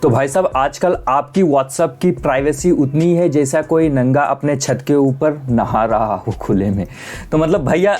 तो भाई साहब आजकल आपकी व्हाट्सएप की प्राइवेसी उतनी है जैसा कोई नंगा अपने छत के ऊपर नहा रहा हो खुले में। तो मतलब भैया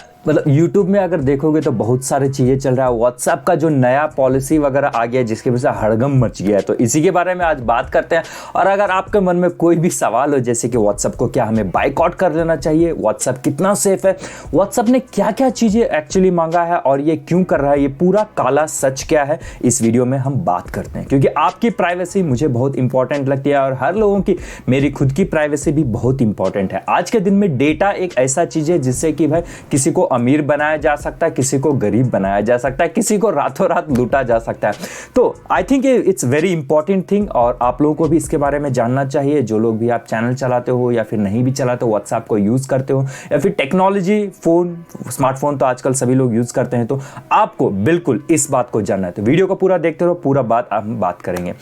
यूट्यूब में अगर देखोगे तो बहुत सारी चीज़ें चल रहा है। व्हाट्सएप का जो नया पॉलिसी वगैरह आ गया है जिसकी वजह से हड़गम मच गया है, तो इसी के बारे में आज बात करते हैं। और अगर आपके मन में कोई भी सवाल हो जैसे कि व्हाट्सएप को क्या हमें बाइकआउट कर लेना चाहिए, व्हाट्सएप कितना सेफ है, व्हाट्सएप ने क्या क्या चीज़ें एक्चुअली मांगा है और ये क्यों कर रहा है, ये पूरा काला सच क्या है, इस वीडियो में हम बात करते हैं। क्योंकि आपकी प्राइवेसी मुझे बहुत इंपॉर्टेंट लगती है और हर लोगों की, मेरी खुद की प्राइवेसी भी बहुत इंपॉर्टेंट है। आज के दिन में डेटा एक ऐसा चीज़ है जिससे कि भाई किसी को अमीर बनाया जा सकता है, किसी को गरीब बनाया जा सकता है, किसी को रातों रात लूटा जा सकता है। तो I think it's very important thing और आप लोगों को भी इसके बारे में जानना चाहिए। जो लोग भी आप चैनल चलाते हो या फिर नहीं भी चलाते हो, व्हाट्सएप को यूज करते हो या फिर टेक्नोलॉजी फोन स्मार्टफोन तो आजकल सभी लोग यूज करते हैं, तो आपको बिल्कुल इस बात को जानना है। तो वीडियो को पूरा देखते रहो, पूरा बात हम बात करेंगे।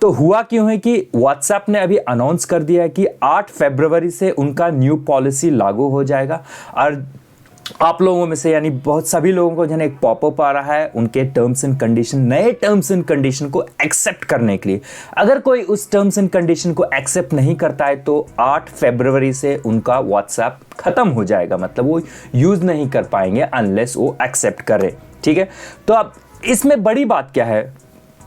तो हुआ क्यों है कि व्हाट्सएप ने अभी अनाउंस कर दिया है कि 8 फरवरी से उनका न्यू पॉलिसी लागू हो जाएगा। और आप लोगों में से यानी बहुत सभी लोगों को जो है एक पॉपअप आ रहा है उनके टर्म्स एंड कंडीशन, नए टर्म्स एंड कंडीशन को एक्सेप्ट करने के लिए। अगर कोई उस टर्म्स एंड कंडीशन को एक्सेप्ट नहीं करता है तो 8 फरवरी से उनका व्हाट्सएप खत्म हो जाएगा, मतलब वो यूज नहीं कर पाएंगे अनलेस वो एक्सेप्ट करे। ठीक है, तो अब इसमें बड़ी बात क्या है,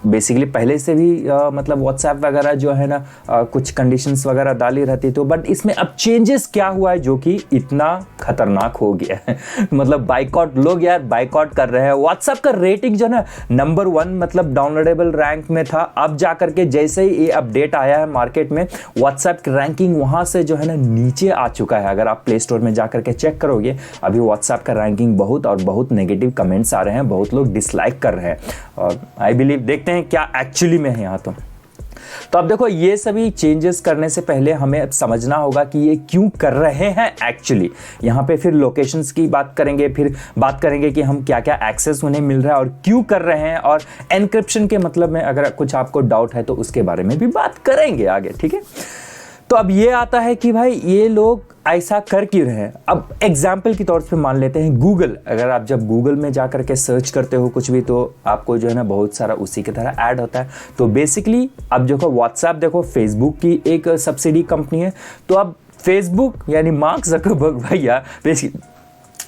बेसिकली पहले से भी मतलब व्हाट्सएप वगैरह जो है ना कुछ कंडीशंस वगैरह डाली रहती, तो बट इसमें अब चेंजेस क्या हुआ है जो कि इतना खतरनाक हो गया है। मतलब बाइकआउट, लोग यार बाइकआउट कर रहे हैं। व्हाट्सएप का रेटिंग जो ना नंबर 1 मतलब डाउनलोडेबल रैंक में था, अब जा करके जैसे ही ये अपडेट आया है मार्केट में, व्हाट्सएप की रैंकिंग वहां से जो है ना नीचे आ चुका है। अगर आप प्ले स्टोर में जा करके चेक करोगे अभी व्हाट्सएप का रैंकिंग बहुत नेगेटिव कमेंट्स आ रहे हैं, बहुत लोग डिसलाइक कर रहे हैं। और आई बिलीव देखते हैं क्या एक्चुअली में है यहाँ। तो अब देखो, ये सभी चेंजेस करने से पहले हमें अब समझना होगा कि ये क्यों कर रहे हैं एक्चुअली। यहाँ पे फिर लोकेशंस की बात करेंगे, फिर बात करेंगे कि हम क्या क्या एक्सेस उन्हें मिल रहा है और क्यों कर रहे हैं, और एनक्रिप्शन के मतलब में अगर कुछ आपको डाउट है तो उसके बारे में भी बात करेंगे आगे। ठीक है, तो अब ये आता है कि भाई ये लोग ऐसा कर क्यों रहे हैं। अब एग्जाम्पल के तौर पे मान लेते हैं गूगल। अगर आप जब गूगल में जा करके सर्च करते हो कुछ भी तो आपको जो है ना बहुत सारा उसी की तरह ऐड होता है। तो बेसिकली अब देखो व्हाट्सएप देखो फेसबुक की एक सब्सिडी कंपनी है, तो अब फेसबुक यानी मार्क ज़करबर्ग भैया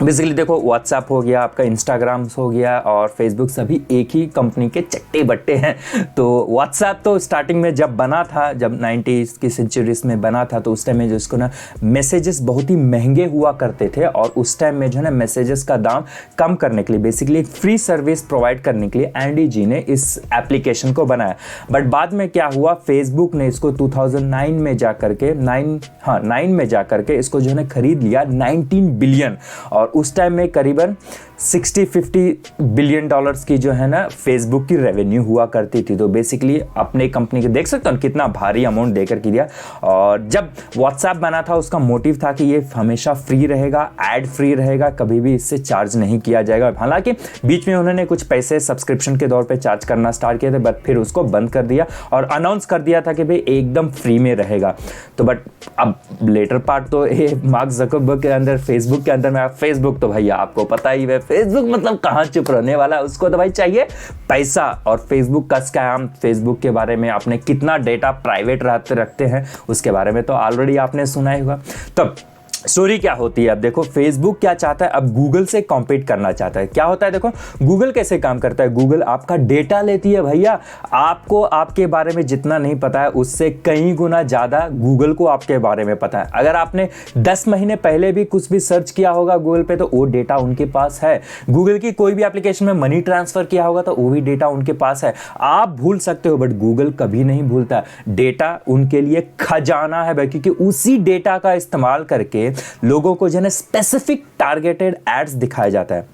बेसिकली देखो व्हाट्सएप हो गया, आपका इंस्टाग्राम हो गया और फेसबुक, सभी एक ही कंपनी के चट्टे बट्टे हैं। तो व्हाट्सएप तो स्टार्टिंग में जब बना था, जब 90s की सेंचुरीज में बना था, तो उस टाइम में जिसको ना मैसेजेस बहुत ही महंगे हुआ करते थे और उस टाइम में जो है ना मैसेजेस का दाम कम करने के लिए, बेसिकली फ्री सर्विस प्रोवाइड करने के लिए एंडी जी ने इस एप्लीकेशन को बनाया। बट बाद में क्या हुआ, फेसबुक ने इसको 2009 में जा करके 9 में जा करके इसको जो है ना खरीद लिया 19 बिलियन, और उस टाइम में करीबन 60-50 बिलियन डॉलर्स की जो है ना फेसबुक की रेवेन्यू हुआ करती थी। तो बेसिकली अपने कंपनी के देख सकते हो कितना भारी अमाउंट देकर किया। और जब व्हाट्सएप बना था उसका मोटिव था कि ये हमेशा फ्री रहेगा, एड फ्री रहेगा, कभी भी इससे चार्ज नहीं किया जाएगा। हालांकि बीच में उन्होंने कुछ पैसे सब्सक्रिप्शन के तौर पे चार्ज करना स्टार्ट किए थे, बट फिर उसको बंद कर दिया और अनाउंस कर दिया था कि भाई एकदम फ्री में रहेगा। तो बट अब लेटर पार्ट तो ये मार्क ज़करबर्ग के अंदर, फेसबुक के अंदर में, फेसबुक तो भैया आपको पता ही है, फेसबुक मतलब कहाँ चुप रहने वाला है, उसको तो भाई चाहिए पैसा। और फेसबुक का स्कैम, फेसबुक के बारे में आपने कितना डेटा प्राइवेट रखते हैं उसके बारे में तो ऑलरेडी आपने सुना ही होगा। तब स्टोरी क्या होती है, अब देखो फेसबुक क्या चाहता है, अब गूगल से कॉम्पीट करना चाहता है। क्या होता है देखो, गूगल कैसे काम करता है, गूगल आपका डेटा लेती है भैया, आपको आपके बारे में जितना नहीं पता है उससे कई गुना ज़्यादा गूगल को आपके बारे में पता है। अगर आपने 10 महीने पहले भी कुछ भी सर्च किया होगा गूगल पे तो वो डेटा उनके पास है। गूगल की कोई भी एप्लीकेशन में मनी ट्रांसफर किया होगा तो वो भी डेटा उनके पास है। आप भूल सकते हो बट गूगल कभी नहीं भूलता। डेटा उनके लिए खजाना है भाई, क्योंकि उसी डेटा का इस्तेमाल करके लोगों को जो है स्पेसिफिक टारगेटेड एड्स दिखाया जाता है।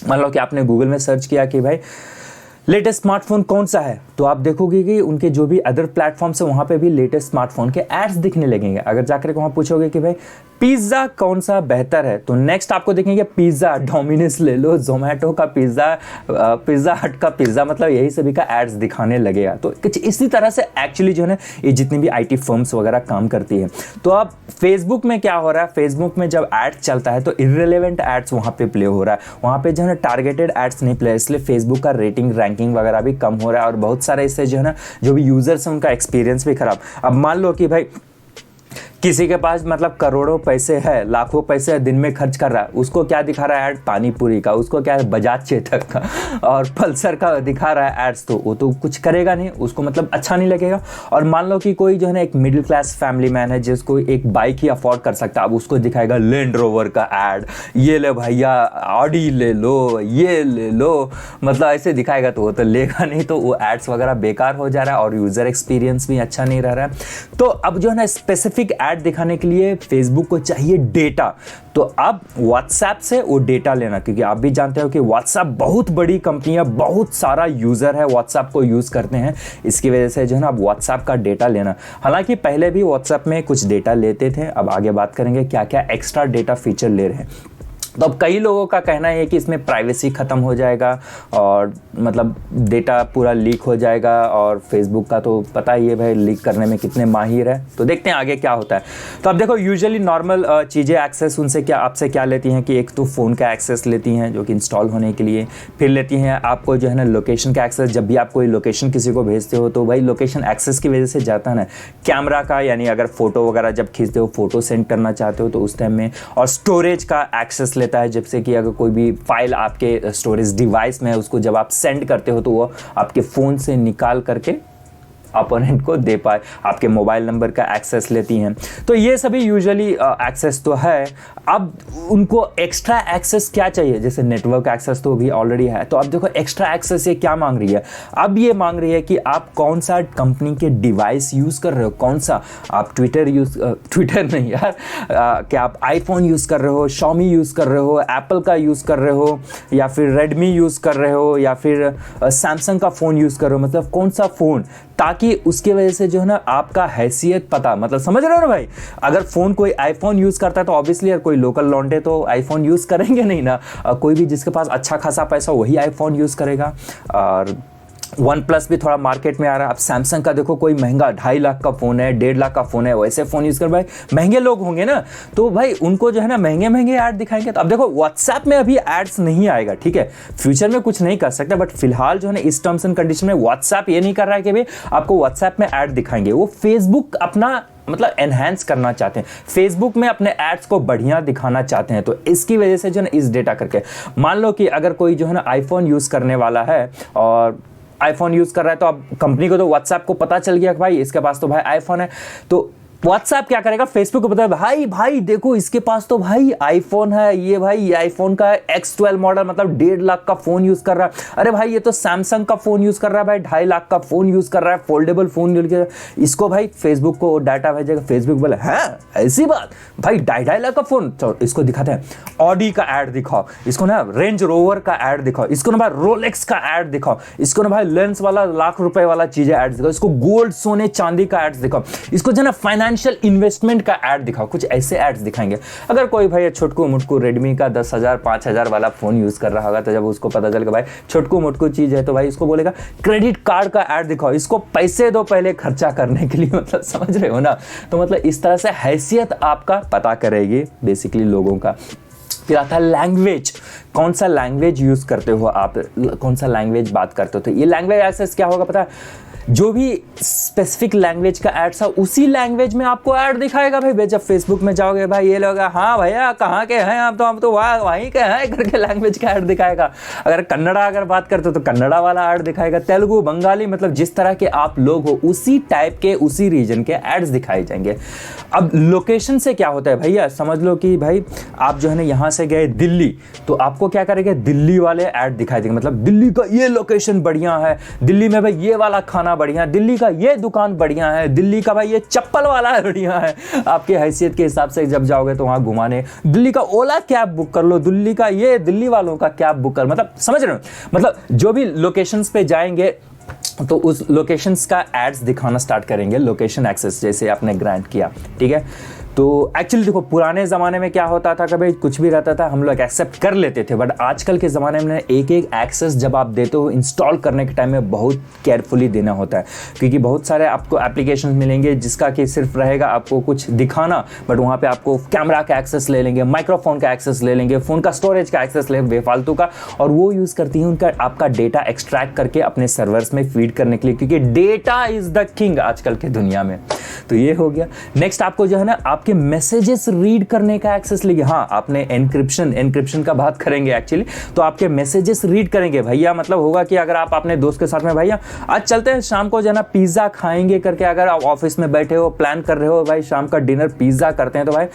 मान लो कि आपने गूगल में सर्च किया कि भाई लेटेस्ट स्मार्टफोन कौन सा है, तो आप देखोगे कि उनके जो भी अदर प्लेटफॉर्म्स है वहाँ पे भी लेटेस्ट स्मार्टफोन के एड्स दिखने लगेंगे। अगर जाकर वहाँ पूछोगे कि भाई पिज्ज़ा कौन सा बेहतर है? तो नेक्स्ट आपको देखेंगे पिज़्ज़ा, डोमिनोज ले लो, जोमेटो का पिज़्ज़ा, पिज़्ज़ा हट का पिज़्ज़ा, मतलब यही सभी का एड्स दिखाने लगेगा। तो कुछ इसी तरह से एक्चुअली जो है ना ये जितनी भी आईटी फर्म्स वगैरह काम करती है। तो अब फेसबुक में क्या हो रहा है, फेसबुक में जब एड्स चलता है तो इररिलेवेंट एड्स वहाँ पे प्ले हो रहा है, वहाँ पे जो है ना टारगेटेड एड्स नहीं प्ले, इसलिए फेसबुक का रेटिंग रैंकिंग वगैरह भी कम हो रहा है और बहुत सारे इससे जो है ना जो भी यूजर्स हैं उनका एक्सपीरियंस भी खराब। अब मान लो कि भाई किसी के पास मतलब करोड़ों पैसे है, लाखों पैसे दिन में खर्च कर रहा है, उसको क्या दिखा रहा है ऐड, पानी पूरी का, उसको क्या है बजाज चेतक का और पल्सर का दिखा रहा है एड्स, तो वो तो कुछ करेगा नहीं, उसको मतलब अच्छा नहीं लगेगा। और मान लो कि कोई जो है ना एक मिडिल क्लास फैमिली मैन है जिसको एक बाइक ही अफोर्ड कर सकता है, अब उसको दिखाएगा लैंड रोवर का ऐड, ये ले भैया ऑडी ले लो, ये ले लो, मतलब ऐसे दिखाएगा तो वो तो लेगा नहीं, तो वो एड्स वगैरह बेकार हो जा रहा है और यूजर एक्सपीरियंस भी अच्छा नहीं रह रहा है। तो अब जो है ना स्पेसिफिक ऐड दिखाने के लिए फेसबुक को चाहिए डेटा, तो अब व्हाट्सएप से वो डेटा लेना, क्योंकि आप भी जानते हो कि व्हाट्सएप बहुत बड़ी कंपनी है, बहुत सारा यूजर है व्हाट्सएप को यूज करते हैं, इसकी वजह से जो है ना अब व्हाट्सएप का डेटा लेना। हालांकि पहले भी व्हाट्सएप में कुछ डेटा लेते थे, अब आगे बात करेंगे क्या क्या एक्स्ट्रा डेटा फीचर ले रहे हैं। तो अब कई लोगों का कहना है कि इसमें प्राइवेसी ख़त्म हो जाएगा और मतलब डेटा पूरा लीक हो जाएगा, और फेसबुक का तो पता ही है भाई लीक करने में कितने माहिर है। तो देखते हैं आगे क्या होता है। तो अब देखो यूजुअली नॉर्मल चीज़ें एक्सेस उनसे क्या आपसे क्या लेती हैं कि एक तो फ़ोन का एक्सेस लेती हैं जो कि इंस्टॉल होने के लिए, फिर लेती हैं आपको जो है ना लोकेशन का एक्सेस, जब भी आप कोई लोकेशन किसी को भेजते हो तो भाई लोकेशन एक्सेस की वजह से जाता है ना, कैमरा का, यानी अगर फ़ोटो वगैरह जब खींचते हो, फ़ोटो सेंड करना चाहते हो तो उस टाइम में, और स्टोरेज का एक्सेस लेता है, जैसे कि अगर कोई भी फाइल आपके स्टोरेज डिवाइस में है उसको जब आप सेंड करते हो तो वो आपके फ़ोन से निकाल करके अपोनेंट को दे पाए, आपके मोबाइल नंबर का एक्सेस लेती हैं। तो ये सभी यूजुअली एक्सेस तो है। अब उनको एक्स्ट्रा एक्सेस क्या चाहिए, जैसे नेटवर्क एक्सेस तो भी ऑलरेडी है, तो अब देखो एक्स्ट्रा एक्सेस ये क्या मांग रही है, अब ये मांग रही है कि आप कौन सा कंपनी के डिवाइस यूज़ कर रहे हो, कौन सा आप ट्विटर नहीं यार, क्या आप आईफोन यूज़ कर रहे हो, शॉमी यूज़ कर रहे हो, एप्पल का यूज़ कर रहे हो, या फिर रेडमी यूज़ कर रहे हो, या फिर सैमसंग का फ़ोन यूज़ कर रहे हो, मतलब कौन सा फ़ोन, ताकि उसके वजह से जो है ना आपका हैसियत पता, मतलब समझ रहे हो ना भाई। अगर फ़ोन कोई आईफोन यूज़ करता है तो ऑब्वियसली यार कोई लोकल लौंडे तो आईफोन यूज़ करेंगे नहीं ना, कोई भी जिसके पास अच्छा खासा पैसा वही आईफोन यूज़ करेगा। और वन प्लस भी थोड़ा मार्केट में आ रहा है। अब सैमसंग का देखो कोई महंगा 2.5 लाख का फ़ोन है, 1.5 लाख का फ़ोन है, वैसे फ़ोन यूज़ कर भाई महंगे लोग होंगे ना, तो भाई उनको जो है ना महंगे महंगे ऐड दिखाएंगे। तो अब देखो व्हाट्सएप में अभी एड्स नहीं आएगा, ठीक है, फ्यूचर में कुछ नहीं कर सकता, बट फिलहाल जो है ना इस टर्म्स एंड कंडीशन में व्हाट्सएप ये नहीं कर रहा है कि भाई आपको व्हाट्सएप में ऐड दिखाएंगे, वो फेसबुक अपना मतलब एनहांस करना चाहते हैं, फेसबुक में अपने एड्स को बढ़िया दिखाना चाहते हैं। तो इसकी वजह से जो है ना इस डेटा करके, मान लो कि अगर कोई जो है ना आईफोन यूज़ करने वाला है और आईफोन यूज़ कर रहा है, तो अब कंपनी को तो व्हाट्सएप को पता चल गया कि भाई इसके पास तो भाई आईफोन है, तो व्हाट्सएप क्या करेगा, फेसबुक को बताया भाई भाई देखो इसके पास तो भाई आईफोन है, ये भाई ये आईफोन का X12 मॉडल मतलब 1.5 लाख का फ़ोन यूज़ कर रहा है, अरे भाई ये तो सैमसंग का फ़ोन यूज़ कर रहा है भाई, 2.5 लाख का फ़ोन यूज़ कर रहा है, फोल्डेबल फ़ोन यूज़ कर रहा है, इसको भाई फेसबुक को डाटा भेजेगा, फेसबुक बोले हाँ ऐसी बात भाई 2.5 लाख का फ़ोन, तो इसको दिखाते हैं ऑडी का ऐड दिखाओ, इसको ना रेंज रोवर का ऐड दिखाओ, इसको ना भाई रोलेक्स का ऐड दिखाओ, इसको ना भाई लेंस वाला लाख रुपए वाला चीज़ें ऐड दिखाओ, इसको गोल्ड सोने चांदी का ऐड दिखाओ, इसको जो ना फाइनेंशियल इन्वेस्टमेंट का ऐड दिखाओ, कुछ ऐसे एड्स दिखाएंगे। अगर कोई भाई छोटकू मुटकू रेडमी का 10,000 5,000 वाला फोन यूज कर रहा होगा, तो जब उसको पता चलेगा भाई छोटकू मुटकू चीज है, तो भाई इसको बोलेगा क्रेडिट कार्ड का ऐड दिखाओ, इसको पैसे दो पहले खर्चा करने के लिए, मतलब समझ रहे हो ना। तो मतलब इस तरह से हैसियत आपका पता करेगी बेसिकली लोगों का। फिर आता है लैंग्वेज, कौन सा लैंग्वेज यूज करते हो आप, कौन सा लैंग्वेज बात करते हो। तो ये लैंग्वेज एक्सेस क्या होगा पता है, जो भी स्पेसिफिक लैंग्वेज का एड्स है उसी लैंग्वेज में आपको ऐड दिखाएगा भाई। जब फेसबुक में जाओगे भाई ये लोग हाँ भैया कहाँ के हैं आप, तो हम तो वहीं के हैं करके लैंग्वेज का ऐड दिखाएगा। अगर कन्नड़ा अगर बात करते हो तो कन्नड़ा वाला ऐड दिखाएगा, तेलुगु बंगाली मतलब जिस तरह के आप लोग हो उसी टाइप के उसी रीजन के एड्स दिखाए जाएंगे। अब लोकेशन से क्या होता है भैया, समझ लो कि भाई आप जो है ना यहाँ से गए दिल्ली, तो आपको क्या करेंगे दिल्ली वाले ऐड दिखाई देंगे, मतलब दिल्ली का ये लोकेशन बढ़िया है, दिल्ली में भाई ये वाला खाना बढ़िया, दिल्ली का ये दुकान बढ़िया है, दिल्ली का भाई ये चप्पल वाला बढ़िया है। आपके हैसियत के हिसाब से जब जाओगे तो वहां घुमाने, दिल्ली का ओला कैब बुक कर लो, दिल्ली का ये दिल्ली वालों का कैब बुक कर, मतलब समझ रहे हो, मतलब जो भी लोकेशंस पे जाएंगे तो उस लोकेशंस का एड्स दिखाना स्टार्ट करेंगे, लोकेशन एक्सेस जैसे आपने ग्रांट किया, ठीक है। तो एक्चुअली देखो पुराने ज़माने में क्या होता था कि भाई कुछ भी रहता था हम लोग एक्सेप्ट कर लेते थे, बट आजकल के ज़माने में एक एक एक्सेस जब आप देते हो इंस्टॉल करने के टाइम में बहुत केयरफुली देना होता है, क्योंकि बहुत सारे आपको एप्लीकेशन मिलेंगे जिसका कि सिर्फ रहेगा आपको कुछ दिखाना, बट वहाँ पे आपको कैमरा का एक्सेस ले लेंगे, माइक्रोफोन का एक्सेस ले लेंगे, फ़ोन का स्टोरेज का एक्सेस ले बेफालतू का, और वो यूज़ करती है उनका आपका डेटा एक्सट्रैक्ट करके अपने सर्वर्स में फीड करने के लिए, क्योंकि डेटा इज़ द किंग आजकल के दुनिया में। तो ये हो गया। नेक्स्ट आपको जो है ना आपके मैसेजेस रीड करने का एक्सेस लेंगे। हाँ, आपने एनक्रिप्शन का बात करेंगे एक्चुअली, तो आपके मैसेजेस रीड करेंगे भैया। मतलब होगा कि अगर आप अपने दोस्त के साथ में भैया आज चलते हैं शाम को जो है ना पिज्ज़ा खाएंगे करके, अगर आप ऑफिस में बैठे हो प्लान कर रहे हो भाई शाम का डिनर पिज्ज़ा करते हैं, तो भाई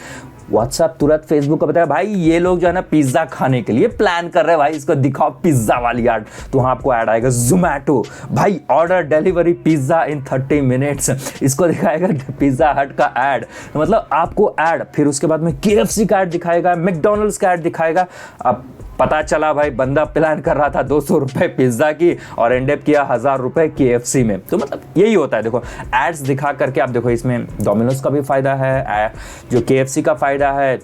व्हाट्सएप तुरंत फेसबुक को बताया भाई ये लोग जो है ना पिज्ज़ा खाने के लिए प्लान कर रहे हैं, भाई इसको दिखाओ पिज्ज़ा वाली ऐड। तो वहाँ आपको ऐड आएगा ज़ोमैटो, भाई ऑर्डर डिलीवरी पिज्ज़ा इन 30 मिनट्स, इसको दिखाएगा पिज्ज़ा हट का ऐड। तो मतलब आपको ऐड, फिर उसके बाद में KFC का ऐड दिखाएगा, मैकडॉनल्ड्स का ऐड दिखाएगा। अब पता चला भाई बंदा प्लान कर रहा था 200 रुपये पिज्ज़ा की और एंड अप किया 1000 रुपये KFC में। तो मतलब यही होता है, देखो एड्स दिखा करके आप देखो इसमें डोमिनोज का भी फ़ायदा है, जो KFC का फ़ायदा है,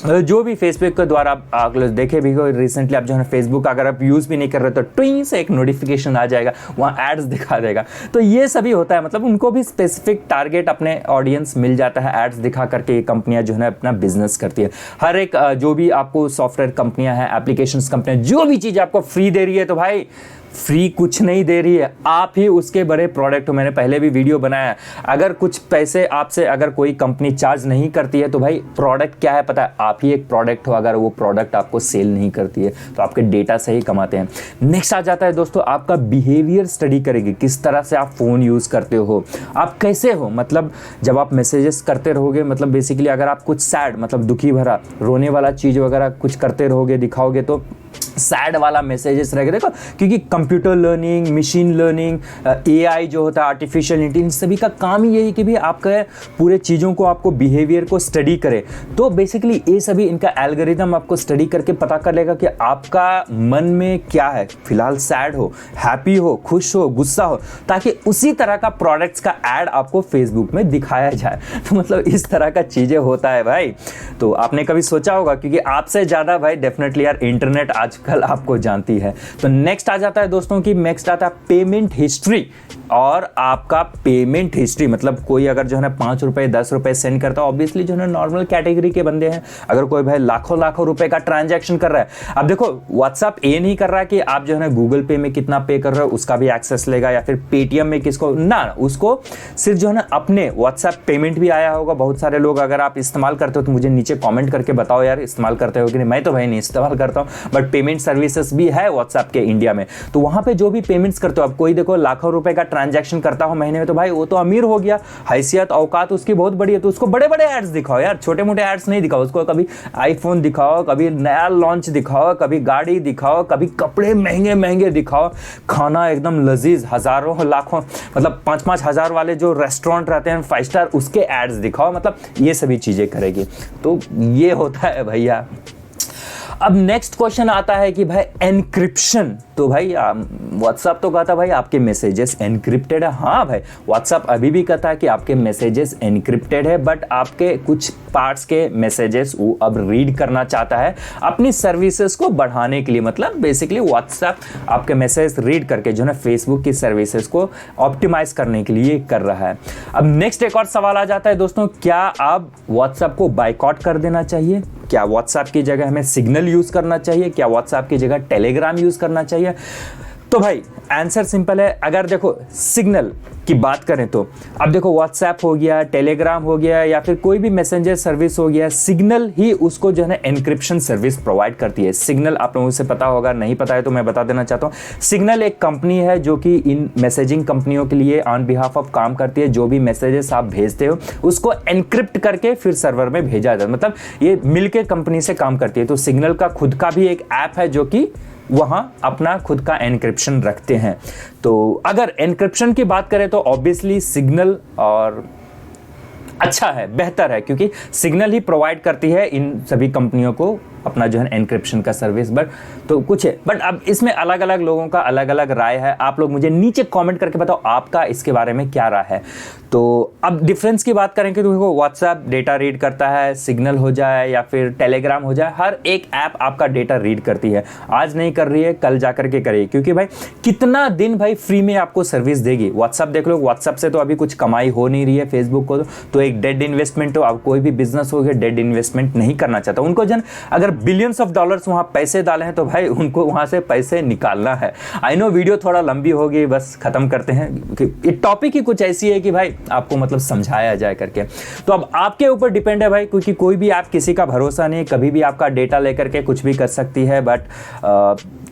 जो भी फेसबुक के द्वारा आप देखे भी हो रिसेंटली, आप जो है फेसबुक अगर आप यूज़ भी नहीं कर रहे तो ट्विंग से एक नोटिफिकेशन आ जाएगा, वहाँ एड्स दिखा देगा। तो ये सभी होता है, मतलब उनको भी स्पेसिफिक टारगेट अपने ऑडियंस मिल जाता है एड्स दिखा करके। ये कंपनियां जो है अपना बिजनेस करती है। हर एक जो भी आपको सॉफ्टवेयर कंपनियां हैं, एप्लीकेशंस कंपनियां, जो भी चीज़ आपको फ्री दे रही है, तो भाई फ्री कुछ नहीं दे रही है, आप ही उसके बड़े प्रोडक्ट हो। मैंने पहले भी वीडियो बनाया है, अगर कुछ पैसे आपसे अगर कोई कंपनी चार्ज नहीं करती है तो भाई प्रोडक्ट क्या है पता है, आप ही एक प्रोडक्ट हो। अगर वो प्रोडक्ट आपको सेल नहीं करती है तो आपके डेटा से ही कमाते हैं। नेक्स्ट आ जाता है दोस्तों आपका बिहेवियर स्टडी करेगी, किस तरह से आप फ़ोन यूज़ करते हो, आप कैसे हो। मतलब जब आप मैसेजेस करते रहोगे, मतलब बेसिकली अगर आप कुछ सैड मतलब दुखी भरा रोने वाला चीज़ वगैरह कुछ करते रहोगे, दिखाओगे, तो सैड वाला मैसेजेस रहेगा। देखो क्योंकि computer learning, machine learning, AI जो होता है आर्टिफिशियल इंटेलिजेंस, सभी का काम ही यही कि भी आपके पूरे चीज़ों को आपको बिहेवियर को स्टडी करे। तो बेसिकली ये सभी इनका एल्गोरिदम आपको स्टडी करके पता कर लेगा कि आपका मन में क्या है, फिलहाल सैड हो, हैप्पी हो, खुश हो, गुस्सा हो, ताकि उसी तरह का प्रोडक्ट्स का ऐड आपको फेसबुक में दिखाया जाए। तो मतलब इस तरह का चीज़ें होता है भाई। तो आपने कभी सोचा होगा, क्योंकि आपसे ज़्यादा भाई डेफिनेटली यार इंटरनेट आजकल आपको जानती है। तो नेक्स्ट आ जाता है दोस्तों की नेक्स्ट आता है पेमेंट हिस्ट्री। और आपका पेमेंट हिस्ट्री मतलब कोई अगर जो है ना 5 रुपए 10 रुपए सेंड करता है, ऑब्वियसली जो है ना नॉर्मल कैटेगरी के बंदे हैं। अगर कोई भाई लाखों लाखों रुपए का ट्रांजैक्शन कर रहा है, अब देखो व्हाट्सएप ये नहीं कर रहा है कि आप जो है ना गूगल पे में कितना पे कर रहे हो उसका भी एक्सेस लेगा, या फिर पेटीएम में किसको ना, उसको सिर्फ जो है ना अपने व्हाट्सएप पेमेंट भी आया होगा। बहुत सारे लोग अगर आप इस्तेमाल करते हो तो मुझे नीचे कॉमेंट करके बताओ यार इस्तेमाल करते हो कि नहीं। मैं तो भाई नहीं इस्तेमाल करता हूँ, बट पेमेंट सर्विसेज भी है व्हाट्सएप के इंडिया में। तो वहाँ पे जो भी पेमेंट्स करते हो, अब कोई देखो लाखों रुपए का ट्रांजैक्शन करता हो महीने में, तो भाई वो तो अमीर हो गया, हैसियत औकात उसकी बहुत बड़ी है। तो उसको बड़े बड़े एड्स दिखाओ यार, छोटे मोटे एड्स नहीं दिखाओ उसको। कभी आईफोन दिखाओ, कभी नया लॉन्च दिखाओ, कभी गाड़ी दिखाओ, कभी कपड़े महंगे महंगे दिखाओ, खाना एकदम लजीज हजारों लाखों मतलब 5-5 हजार वाले जो रेस्टोरेंट रहते हैं 5 स्टार, उसके एड्स दिखाओ। मतलब ये सभी चीजें करेगी। तो ये होता है भैया। अब नेक्स्ट क्वेश्चन आता है कि भाई एनक्रिप्शन। तो भाई व्हाट्सएप तो कहता भाई आपके मैसेजेस एनक्रिप्टेड है। हाँ भाई व्हाट्सएप अभी भी कहता है कि आपके मैसेजेस एनक्रिप्टेड है, बट आपके कुछ पार्ट्स के मैसेजेस वो अब रीड करना चाहता है अपनी सर्विसेज को बढ़ाने के लिए। मतलब बेसिकली व्हाट्सएप आपके मैसेज रीड करके जो है फेसबुक की सर्विसेज को ऑप्टिमाइज करने के लिए कर रहा है। अब नेक्स्ट एक और सवाल आ जाता है दोस्तों, क्या आप व्हाट्सएप को बाइकआउट कर देना चाहिए? क्या व्हाट्सएप की जगह हमें सिग्नल यूज़ करना चाहिए? क्या व्हाट्सएप की जगह टेलीग्राम यूज़ करना चाहिए? तो भाई आंसर सिंपल है। अगर देखो सिग्नल की बात करें तो अब देखो व्हाट्सएप हो गया, टेलीग्राम हो गया, या फिर कोई भी मैसेंजर सर्विस हो गया, सिग्नल ही उसको जो है ना एनक्रिप्शन सर्विस प्रोवाइड करती है। सिग्नल आप लोगों से पता होगा, नहीं पता है तो मैं बता देना चाहता हूँ। सिग्नल एक कंपनी है जो कि इन मैसेजिंग कंपनियों के लिए ऑन बिहाफ ऑफ काम करती है। जो भी मैसेजेस आप भेजते हो उसको एनक्रिप्ट करके फिर सर्वर में भेजा जाता है। मतलब ये मिलकर कंपनी से काम करती है। तो सिग्नल का खुद का भी एक ऐप है जो कि वहां अपना खुद का एनक्रिप्शन रखते हैं। तो अगर एनक्रिप्शन की बात करें तो ऑब्वियसली सिग्नल और अच्छा है, बेहतर है, क्योंकि सिग्नल ही प्रोवाइड करती है इन सभी कंपनियों को अपना जो है एनक्रिप्शन का सर्विस, बट तो कुछ है, बट अब इसमें अलग अलग लोगों का अलग अलग राय है। आप लोग मुझे नीचे कमेंट करके बताओ आपका इसके बारे में क्या राय है। तो अब डिफरेंस की बात करें कि देखो व्हाट्सएप डेटा रीड करता है, सिग्नल हो जाए या फिर टेलीग्राम हो जाए, हर एक ऐप आपका डेटा रीड करती है। आज नहीं कर रही है, कल जाकर के करेगी, क्योंकि भाई कितना दिन भाई फ्री में आपको सर्विस देगी। व्हाट्सएप देख लो, व्हाट्सएप से तो अभी कुछ कमाई हो नहीं रही है, फेसबुक को तो एक डेड इन्वेस्टमेंट हो। अब कोई भी बिजनेस हो गया डेड इन्वेस्टमेंट नहीं करना चाहता, उनको जन अगर बिलियंस ऑफ डॉलर्स वहां पैसे डाले हैं तो भाई उनको वहां से पैसे निकालना है। आई नो वीडियो थोड़ा लंबी होगी, बस खत्म करते हैं। ये टॉपिक ही कुछ ऐसी है कि भाई आपको मतलब समझाया जाए करके। तो अब आपके ऊपर डिपेंड है भाई, क्योंकि कोई भी ऐप किसी का भरोसा नहीं, कभी भी आपका डेटा लेकर के कुछ भी कर सकती है। बट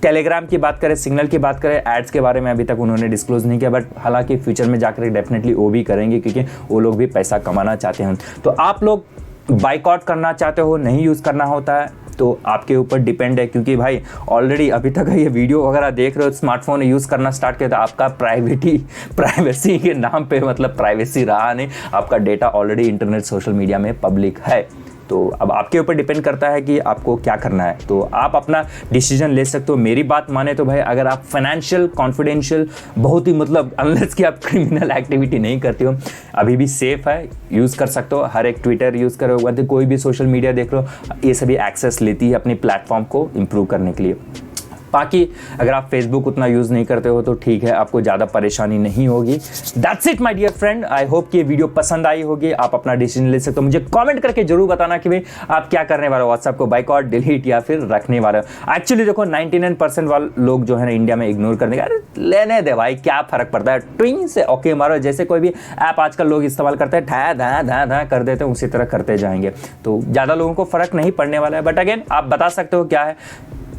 टेलीग्राम की बात करें, सिग्नल की बात करें, एड्स के बारे में अभी तक उन्होंने डिस्क्लोज नहीं किया, बट हालांकि फ्यूचर में जाकर डेफिनेटली वो भी करेंगे, क्योंकि वो लोग भी पैसा कमाना चाहते हैं। तो आप लोग बाइकआउट करना चाहते हो, नहीं यूज़ करना होता है तो आपके ऊपर डिपेंड है, क्योंकि भाई ऑलरेडी अभी तक ये वीडियो वगैरह देख रहे हो, स्मार्टफोन यूज़ करना स्टार्ट किया तो आपका प्राइवेसी के नाम पे मतलब प्राइवेसी रहा नहीं, आपका data already internet social media में पब्लिक है। तो अब आपके ऊपर डिपेंड करता है कि आपको क्या करना है, तो आप अपना डिसीजन ले सकते हो। मेरी बात माने तो भाई अगर आप फाइनेंशियल कॉन्फिडेंशियल बहुत ही मतलब अनलेस कि आप क्रिमिनल एक्टिविटी नहीं करते हो, अभी भी सेफ है, यूज़ कर सकते हो। हर एक ट्विटर यूज़ करो, कोई भी सोशल मीडिया देख लो, ये सभी एक्सेस लेती है अपनी प्लेटफॉर्म को इम्प्रूव करने के लिए। बाकी अगर आप फेसबुक उतना यूज़ नहीं करते हो तो ठीक है, आपको ज़्यादा परेशानी नहीं होगी। That's it my dear friend, I hope कि ये वीडियो पसंद आई होगी, आप अपना डिसीजन ले सकते हो। मुझे कमेंट करके जरूर बताना कि भाई आप क्या करने वाले हो, व्हाट्सएप को बाइकआउट, डिलीट या फिर रखने वाले हो। एक्चुअली देखो 99% वाले लोग जो है ना इंडिया में इग्नोर करने का, अरे लेने दे भाई, क्या फ़र्क पड़ता है, ट्विंग से ओके मारो। जैसे कोई भी ऐप आजकल लोग इस्तेमाल करते हैं, धा धा धा धा कर देते हैं, उसी तरह करते जाएंगे, तो ज़्यादा लोगों को फ़र्क नहीं पड़ने वाला है। बट अगेन आप बता सकते हो क्या है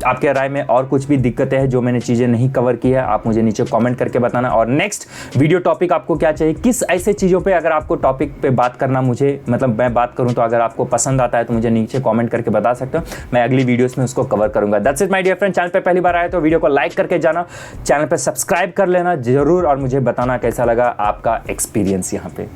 आपके राय में, और कुछ भी दिक्कतें हैं जो मैंने चीज़ें नहीं कवर की है, आप मुझे नीचे कमेंट करके बताना। और नेक्स्ट वीडियो टॉपिक आपको क्या चाहिए, किस ऐसे चीज़ों पे अगर आपको टॉपिक पे बात करना, मुझे मतलब मैं बात करूं तो अगर आपको पसंद आता है तो मुझे नीचे कमेंट करके बता सकते हो, मैं अगली वीडियोस में उसको कवर करूंगा। That's it my dear friend, channel पे पहली बार आए तो वीडियो को लाइक करके जाना, चैनल पर सब्सक्राइब कर लेना जरूर, और मुझे बताना कैसा लगा आपका एक्सपीरियंस यहाँ पे।